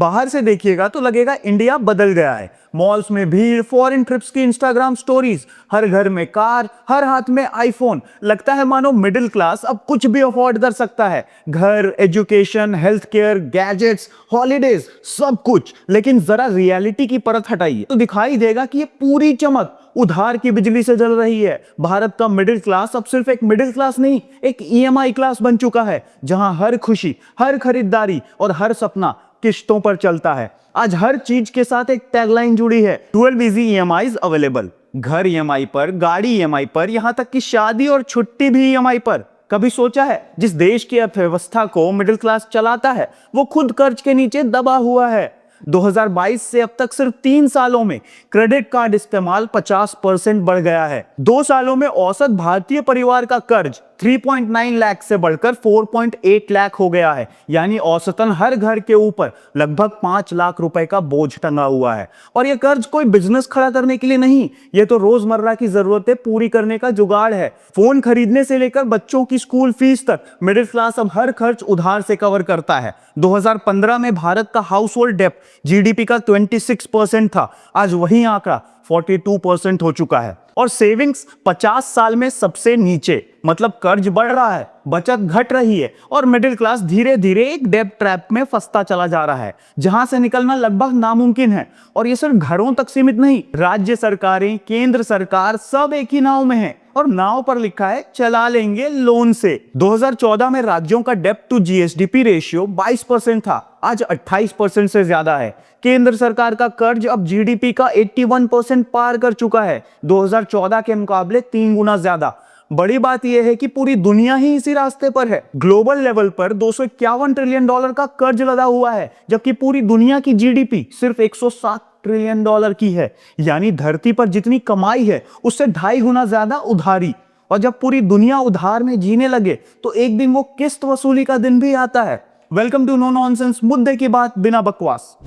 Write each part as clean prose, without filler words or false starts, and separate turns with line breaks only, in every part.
बाहर से देखिएगा तो लगेगा इंडिया बदल गया है। मॉल्स में भीड़, फॉरेन ट्रिप्स की इंस्टाग्राम स्टोरीज, हर घर में कार, हर हाथ में आईफोन। लगता है मानो मिडिल क्लास अब कुछ भी अफोर्ड कर सकता है। घर, education, health care, gadgets, holidays, सब कुछ। लेकिन जरा रियलिटी की परत हटाइए तो दिखाई देगा कि ये पूरी चमक उधार की बिजली से जल रही है। भारत का मिडिल क्लास अब सिर्फ एक मिडिल क्लास नहीं, एक ईएमआई क्लास बन चुका है, जहां हर खुशी, हर खरीदारी और हर सपना किश्तों पर चलता है। आज हर चीज के साथ एक टैगलाइन जुड़ी है, 12 इजी ईएमआईज अवेलेबल। घर ईएमआई पर, गाड़ी ईएमआई पर, यहां तक कि शादी और छुट्टी भी ईएमआई पर। कभी सोचा है जिस देश की अर्थव्यवस्था को मिडिल क्लास चलाता है वो खुद कर्ज के नीचे दबा हुआ है। 2022 से अब तक सिर्फ 3 सालों में क्रेडिट कार्ड इस्तेमाल 50% बढ़ गया है। 2 सालों में औसत भारतीय परिवार का कर्ज 3.9 लाख से बढ़कर 4.8 लाख हो गया है। यानी औसतन हर घर के ऊपर लगभग 5 लाख रुपए का बोझ टंगा हुआ है। और यह कर्ज कोई बिजनेस खड़ा करने के लिए नहीं, यह तो रोजमर्रा की जरूरतें पूरी करने का जुगाड़ है। फोन खरीदने से लेकर बच्चों की स्कूल फीस तक मिडिल क्लास अब हर खर्च उधार से कवर करता है। 2015 में भारत का हाउस होल्ड डेब्ट जीडीपी का 26% था, आज वही आंकड़ा 42% हो चुका है। और सेविंग्स 50 साल में सबसे नीचे। मतलब कर्ज बढ़ रहा है, बचत घट रही है और मिडिल क्लास धीरे धीरे एक डेब्ट ट्रैप में फंसता चला जा रहा है, जहां से निकलना लगभग नामुमकिन है। और ये सिर्फ घरों तक सीमित नहीं, राज्य सरकारें, केंद्र सरकार सब एक ही नाव में है और नाव पर लिखा है चला लेंगे लोन से। 2014 में राज्यों का डेब्ट टू जीएसडीपी रेशियो 22% था, आज 28% से ज्यादा है। केंद्र सरकार का कर्ज अब जीडीपी का 81% पार कर चुका है, 2014 के मुकाबले 3 गुना ज्यादा। बड़ी बात यह है कि पूरी दुनिया ही इसी रास्ते पर है। ग्लोबल लेवल पर $251 ट्रिलियन का कर्ज लदा हुआ है, जबकि पूरी दुनिया की जीडीपी सिर्फ $107 ट्रिलियन की है। यानी धरती पर जितनी कमाई है उससे 2.5 गुना ज्यादा उधारी। और जब पूरी दुनिया उधार में जीने लगे तो एक दिन वो किस्त वसूली का दिन भी आता है। वेलकम टू नो नॉनसेंस, मुद्दे की बात बिना बकवास।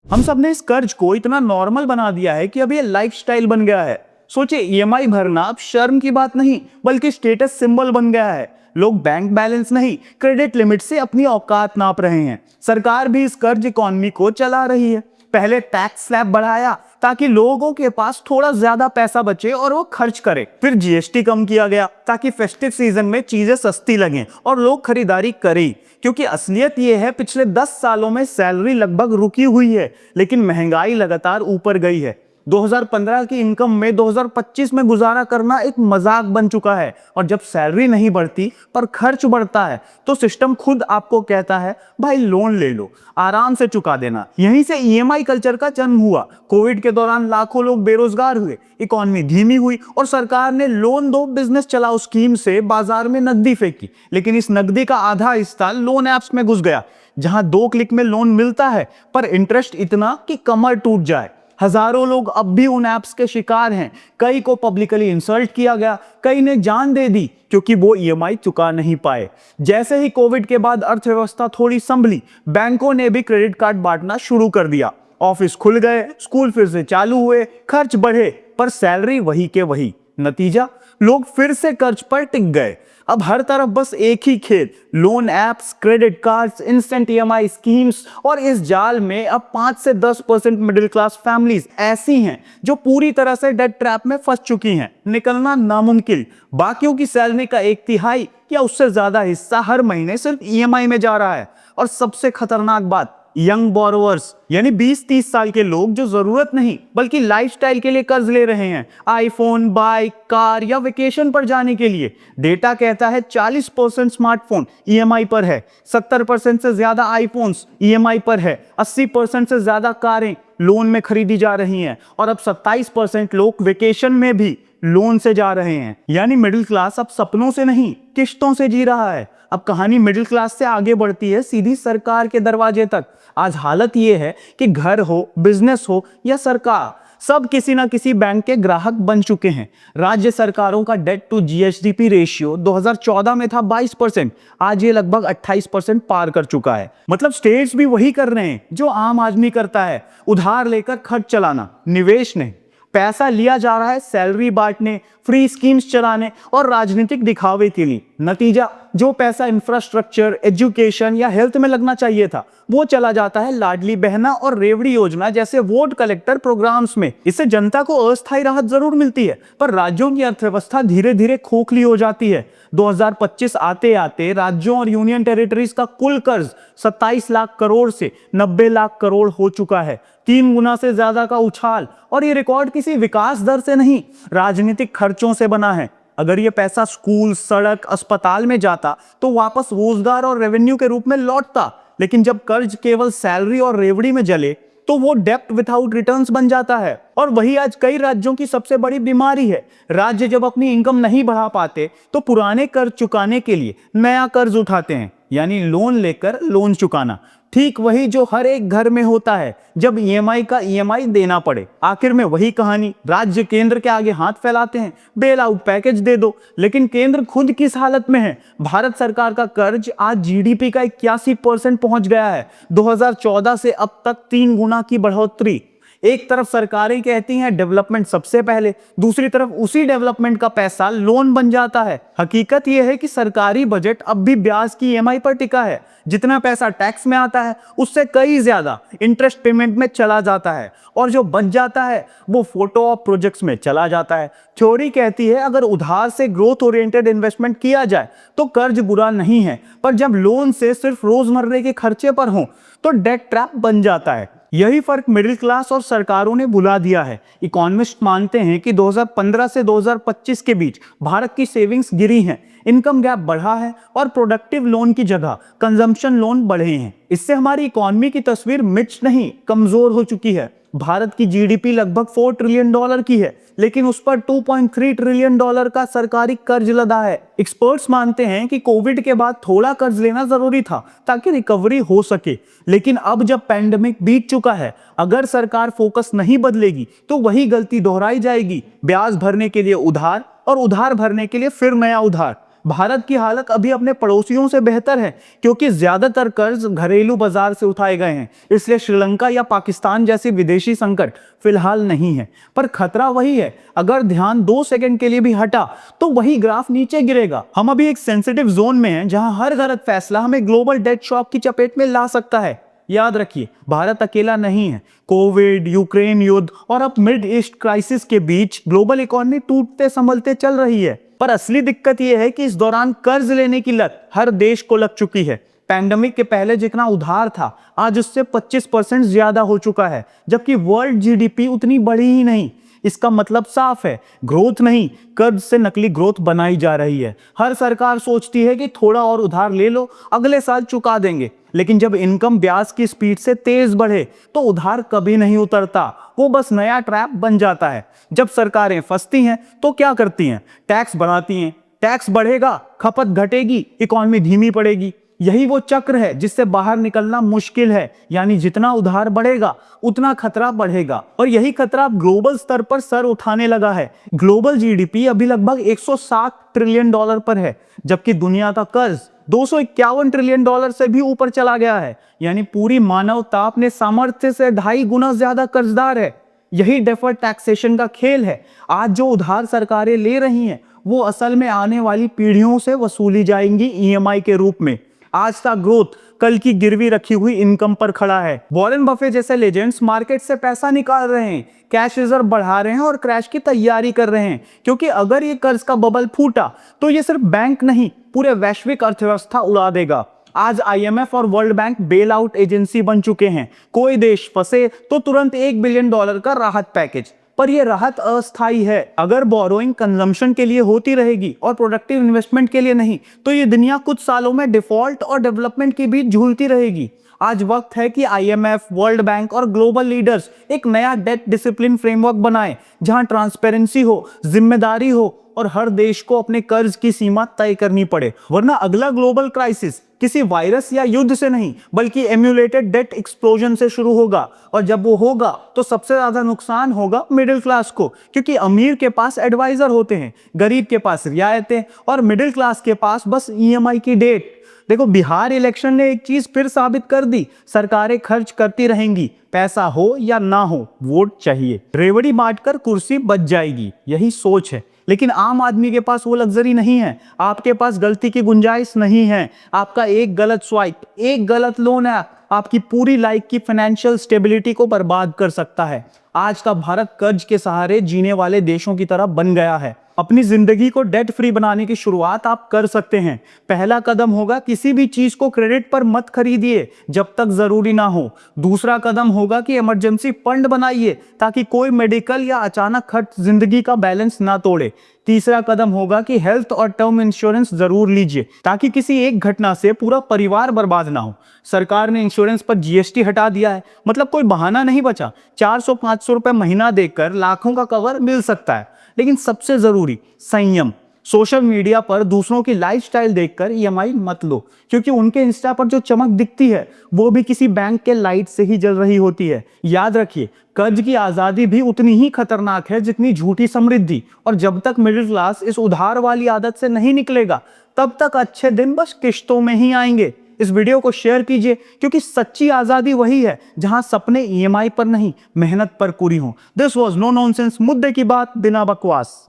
हम सब ने इस कर्ज को इतना नॉर्मल बना दिया है कि अब ये लाइफस्टाइल बन गया है। सोचिए, ईएमआई भरना अब शर्म की बात नहीं बल्कि स्टेटस सिंबल बन गया है। लोग बैंक बैलेंस नहीं, क्रेडिट लिमिट से अपनी औकात नाप रहे हैं। सरकार भी इस कर्ज इकोनॉमी को चला रही है। पहले टैक्स स्लैब बढ़ाया ताकि लोगों के पास थोड़ा ज्यादा पैसा बचे और वो खर्च करे। फिर जीएसटी कम किया गया ताकि फेस्टिव सीजन में चीजें सस्ती लगें और लोग खरीदारी करें। क्योंकि असलियत ये है, पिछले 10 सालों में सैलरी लगभग रुकी हुई है, लेकिन महंगाई लगातार ऊपर गई है। 2015 की इनकम में 2025 में गुजारा करना एक मजाक बन चुका है। और जब सैलरी नहीं बढ़ती पर खर्च बढ़ता है तो सिस्टम खुद आपको कहता है भाई लोन ले लो, आराम से चुका देना। यहीं से ईएमआई कल्चर का जन्म हुआ। कोविड के दौरान लाखों लोग बेरोजगार हुए, इकोनॉमी धीमी हुई और सरकार ने लोन दो बिजनेस चलाओ स्कीम से बाजार में नकदी फेंकी। लेकिन इस नकदी का आधा हिस्सा लोन ऐप्स में घुस गया, जहां 2 क्लिक में लोन मिलता है पर इंटरेस्ट इतना कि कमर टूट जाए। हजारों लोग अब भी उन ऐप्स के शिकार हैं। कई को पब्लिकली इंसल्ट किया गया, कई ने जान दे दी क्योंकि वो ईएमआई चुका नहीं पाए। जैसे ही कोविड के बाद अर्थव्यवस्था थोड़ी संभली, बैंकों ने भी क्रेडिट कार्ड बांटना शुरू कर दिया। ऑफिस खुल गए, स्कूल फिर से चालू हुए, खर्च बढ़े पर सैलरी वही के वही। नतीजा, लोग फिर से कर्ज पर टिक गए। अब हर तरफ बस एक ही खेल, loan apps, credit cards, instant EMI schemes. और इस जाल में अब 5 से 10% मिडिल क्लास फैमिलीज ऐसी हैं जो पूरी तरह से डेट ट्रैप में फंस चुकी हैं। निकलना नामुमकिन। बाकियों की सैलरी का 1/3 या उससे ज्यादा हिस्सा हर महीने सिर्फ ईएमआई में जा रहा है। और सबसे खतरनाक बात, यंग बोरोवर्स यानी 20-30 साल के लोग जो जरूरत नहीं बल्कि लाइफस्टाइल के लिए कर्ज ले रहे हैं, आईफोन, बाइक, कार या वेकेशन पर जाने के लिए। डेटा कहता है 40% स्मार्टफोन ईएमआई पर है, 70% से ज्यादा आईफोन्स ईएमआई पर है, 80% से ज्यादा कारें लोन में खरीदी जा रही हैं और अब 27% लोग वेकेशन में भी लोन से जा रहे हैं। यानी मिडिल क्लास अब सपनों से नहीं, किश्तों से जी रहा है। अब कहानी मिडिल क्लास से आगे बढ़ती है सीधी सरकार के दरवाजे तक। आज हालत यह है कि घर हो, बिजनेस हो या सरकार, सब किसी ना किसी बैंक के ग्राहक बन चुके हैं। राज्य सरकारों का डेट टू जीएसडीपी रेशियो 2014 में था 22%, आज ये लगभग 28% पार कर चुका है। मतलब स्टेट्स भी वही कर रहे हैं जो आम आदमी करता है, उधार लेकर खर्च चलाना, निवेश नहीं। पैसा लिया जा रहा है सैलरी बांटने, फ्री स्कीम्स चलाने और राजनीतिक दिखावे के लिए, नतीजा, जो पैसा इंफ्रास्ट्रक्चर, एजुकेशन या हेल्थ में लगना चाहिए था, वो चला जाता है लाडली बहना और रेवड़ी योजना जैसे वोट कलेक्टर प्रोग्राम्स में। इससे जनता को अस्थायी राहत जरूर मिलती है, पर राज्यों की अर्थव्यवस्था धीरे धीरे खोखली हो जाती है। 2025 आते आते राज्यों और यूनियन टेरिटरीज का कुल कर्ज 27 लाख करोड़ से 90 लाख करोड़ हो चुका है। 3 गुना से ज्यादा का उछाल, और ये रिकॉर्ड किसी विकास दर से नहीं, राजनीतिक खर्चों से बना है। अगर ये पैसा स्कूल, सड़क, अस्पताल में जाता तो वापस रोजगार और रेवेन्यू के रूप में लौटता, लेकिन जब कर्ज केवल सैलरी और रेवड़ी में जले तो वो डेप्ट विदाउट रिटर्न्स बन जाता है। और वही आज कई राज्यों की सबसे बड़ी बीमारी है। राज्य जब अपनी इनकम नहीं बढ़ा पाते तो पुराने कर्ज चुकाने के लिए नया कर्ज उठाते हैं, यानी लोन लेकर लोन चुकाना। ठीक वही जो हर एक घर में होता है जब ईएमआई का ईएमआई देना पड़े। आखिर में वही कहानी, राज्य केंद्र के आगे हाथ फैलाते हैं, बेल आउट पैकेज दे दो, लेकिन केंद्र खुद किस हालत में है। भारत सरकार का कर्ज आज जीडीपी का 81% पहुंच गया है। 2014 से अब तक 3 गुना की बढ़ोतरी। एक तरफ सरकारें कहती हैं डेवलपमेंट सबसे पहले, दूसरी तरफ उसी डेवलपमेंट का पैसा लोन बन जाता है। हकीकत यह है कि सरकारी बजट अब भी ब्याज की ईएमआई पर टिका है। जितना पैसा टैक्स में आता है उससे कई ज्यादा इंटरेस्ट पेमेंट में चला जाता है, और जो बच जाता है वो फोटो ऑफ प्रोजेक्ट्स में चला जाता है। थ्योरी कहती है अगर उधार से ग्रोथ ओरिएंटेड इन्वेस्टमेंट किया जाए तो कर्ज बुरा नहीं है, पर जब लोन से सिर्फ रोजमर्रे के खर्चे पर हो तो डेट ट्रैप बन जाता है। यही फर्क मिडिल क्लास और सरकारों ने भुला दिया है। इकोनॉमिस्ट मानते हैं कि 2015 से 2025 के बीच भारत की सेविंग्स गिरी हैं, इनकम गैप बढ़ा है और प्रोडक्टिव लोन की जगह कंजम्पशन लोन बढ़े हैं। इससे हमारी इकोनॉमी की तस्वीर मिक्स्ड नहीं, कमजोर हो चुकी है। भारत की जीडीपी लगभग $4 ट्रिलियन की है, लेकिन उस पर $2.3 ट्रिलियन का सरकारी कर्ज लदा है। एक्सपर्ट्स मानते हैं कि कोविड के बाद थोड़ा कर्ज लेना जरूरी था ताकि रिकवरी हो सके, लेकिन अब जब पैंडेमिक बीत चुका है, अगर सरकार फोकस नहीं बदलेगी तो वही गलती दोहराई जाएगी। ब्याज भरने के लिए उधार और उधार भरने के लिए फिर नया उधार। भारत की हालत अभी अपने पड़ोसियों से बेहतर है, क्योंकि ज्यादातर कर्ज घरेलू बाजार से उठाए गए हैं। इसलिए श्रीलंका या पाकिस्तान जैसे विदेशी संकट फिलहाल नहीं है, पर खतरा वही है। अगर ध्यान 2 सेकंड के लिए भी हटा तो वही ग्राफ नीचे गिरेगा। हम अभी एक सेंसिटिव जोन में हैं, जहां हर गलत फैसला हमें ग्लोबल डेट शॉक की चपेट में ला सकता है। याद रखिए, भारत अकेला नहीं है। कोविड, यूक्रेन युद्ध और अब मिड ईस्ट क्राइसिस के बीच ग्लोबल इकोनॉमी टूटते संभलते चल रही है। पर असली दिक्कत यह है कि इस दौरान कर्ज लेने की लत हर देश को लग चुकी है। पैंडेमिक के पहले जितना उधार था, आज उससे 25% ज्यादा हो चुका है, जबकि वर्ल्ड जीडीपी उतनी बढ़ी ही नहीं। इसका मतलब साफ है, ग्रोथ नहीं, कर्ज से नकली ग्रोथ बनाई जा रही है। हर सरकार सोचती है कि थोड़ा और उधार ले लो, अगले साल चुका देंगे, लेकिन जब इनकम ब्याज की स्पीड से तेज बढ़े तो उधार कभी नहीं उतरता, वो बस नया ट्रैप बन जाता है। जब सरकारें फंसती हैं तो क्या करती हैं? टैक्स बढ़ाती हैं। टैक्स बढ़ेगा, खपत घटेगी, इकोनॉमी धीमी पड़ेगी। यही वो चक्र है जिससे बाहर निकलना मुश्किल है। यानी जितना उधार बढ़ेगा उतना खतरा बढ़ेगा, और यही खतरा ग्लोबल स्तर पर सर उठाने लगा है। ग्लोबल जीडीपी अभी लगभग $160 ट्रिलियन पर है, जबकि दुनिया का कर्ज $251 ट्रिलियन से भी ऊपर चला गया है। यानी पूरी मानवता अपने सामर्थ्य से 2.5 गुना ज्यादा कर्जदार है। यही डेफर्ड टैक्सेशन का खेल है। आज जो उधार सरकारें ले रही हैं वो असल में आने वाली पीढ़ियों से वसूली जाएंगी ईएमआई के रूप में। आज का ग्रोथ कल की गिरवी रखी हुई इनकम पर खड़ा है। वॉरेन बफे जैसे लेजेंड्स मार्केट से पैसा निकाल रहे हैं, कैश रिजर्व बढ़ा रहे हैं और क्रैश की तैयारी कर रहे हैं, क्योंकि अगर ये कर्ज का बबल फूटा तो ये सिर्फ बैंक नहीं, पूरे वैश्विक अर्थव्यवस्था उड़ा देगा। आज आईएमएफ और world bank bail out agency बन चुके हैं। कोई देश फंसे तो तुरंत $1 बिलियन का राहत पैकेज, पर यह राहत अस्थायी है। अगर बोरोइंग कंजम्पशन के लिए होती रहेगी और प्रोडक्टिव इन्वेस्टमेंट के लिए नहीं, तो ये दुनिया कुछ सालों में डिफॉल्ट और डेवलपमेंट के बीच झूलती रहेगी। आज वक्त है कि आईएमएफ, वर्ल्ड बैंक और ग्लोबल लीडर्स एक नया डेट डिसिप्लिन फ्रेमवर्क बनाएं, जहां ट्रांसपेरेंसी हो, जिम्मेदारी हो और हर देश को अपने कर्ज की सीमा तय करनी पड़े। वरना अगला ग्लोबल क्राइसिस किसी वायरस या युद्ध से नहीं, बल्कि एम्यूलेटेड डेट एक्सप्लोजन से शुरू होगा। और जब वो होगा तो सबसे ज्यादा नुकसान होगा मिडिल क्लास को, क्योंकि अमीर के पास एडवाइजर होते हैं, गरीब के पास रियायतें और मिडिल क्लास के पास बस ईएमआई की डेट। देखो, बिहार इलेक्शन ने एक चीज फिर साबित कर दी, सरकारें खर्च करती रहेंगी, पैसा हो या ना हो, वोट चाहिए। रेवड़ी बांटकर कुर्सी बच जाएगी, यही सोच है। लेकिन आम आदमी के पास वो लग्जरी नहीं है। आपके पास गलती की गुंजाइश नहीं है। आपका एक गलत स्वाइप, एक गलत लोन ऐप आपकी पूरी लाइफ की फाइनेंशियल स्टेबिलिटी को बर्बाद कर सकता है। आज का भारत कर्ज के सहारे जीने वाले देशों की तरह बन गया है। अपनी जिंदगी को डेट फ्री बनाने की शुरुआत आप कर सकते हैं। पहला कदम होगा, किसी भी चीज को क्रेडिट पर मत खरीदिए जब तक जरूरी ना हो। दूसरा कदम होगा कि इमरजेंसी फंड बनाइए ताकि कोई मेडिकल या अचानक खर्च जिंदगी का बैलेंस ना तोड़े। तीसरा कदम होगा कि हेल्थ और टर्म इंश्योरेंस जरूर लीजिए ताकि किसी एक घटना से पूरा परिवार बर्बाद ना हो। सरकार ने इंश्योरेंस पर जीएसटी हटा दिया है, मतलब कोई बहाना नहीं बचा। 400-500 रुपए महीना देकर लाखों का कवर मिल सकता है। लेकिन सबसे जरूरी, संयम। सोशल मीडिया पर दूसरों की लाइफस्टाइल देखकर ईएमआई मत लो, क्योंकि उनके इंस्टा पर जो चमक दिखती है वो भी किसी बैंक के लाइट से ही जल रही होती है। याद रखिए, कर्ज की आजादी भी उतनी ही खतरनाक है जितनी झूठी समृद्धि। और जब तक मिडिल क्लास इस उधार वाली आदत से नहीं निकलेगा, तब तक अच्छे दिन बस किश्तों में ही आएंगे। इस वीडियो को शेयर कीजिए, क्योंकि सच्ची आजादी वही है जहां सपने ईएमआई पर नहीं, मेहनत पर पूरी हो। दिस वॉज नो नॉनसेंस, मुद्दे की बात बिना बकवास।